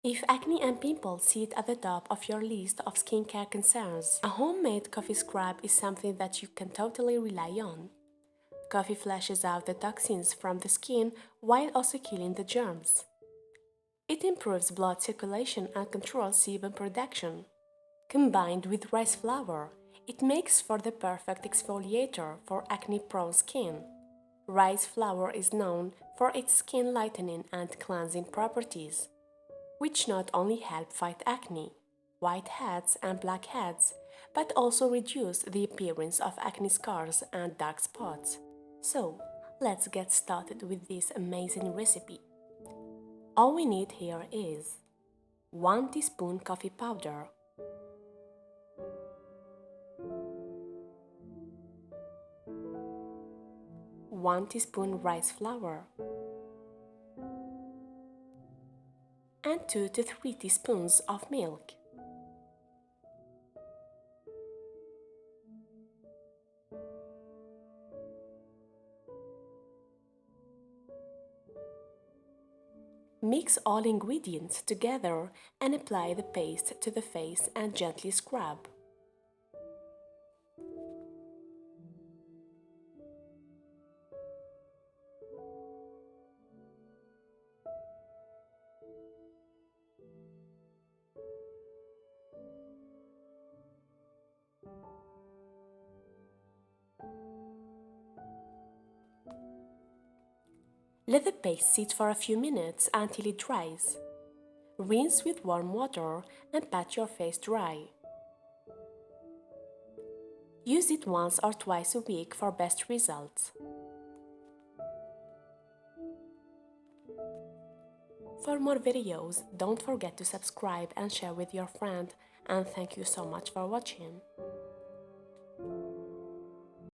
If acne and pimples sit at the top of your list of skincare concerns, a homemade coffee scrub is something that you can totally rely on. Coffee flushes out the toxins from the skin while also killing the germs. It improves blood circulation and controls sebum production. Combined with rice flour, it makes for the perfect exfoliator for acne-prone skin. Rice flour is known for its skin lightening and cleansing properties, which not only help fight acne, whiteheads and blackheads, but also reduce the appearance of acne scars and dark spots. So, let's get started with this amazing recipe. All we need here is 1 teaspoon coffee powder, 1 teaspoon rice flour, and 2 to 3 teaspoons of milk. Mix all ingredients together and apply the paste to the face and gently scrub. Let the paste sit for a few minutes until it dries. Rinse with warm water and pat your face dry. Use it once or twice a week for best results. For more videos, don't forget to subscribe and share with your friend, and thank you so much for watching.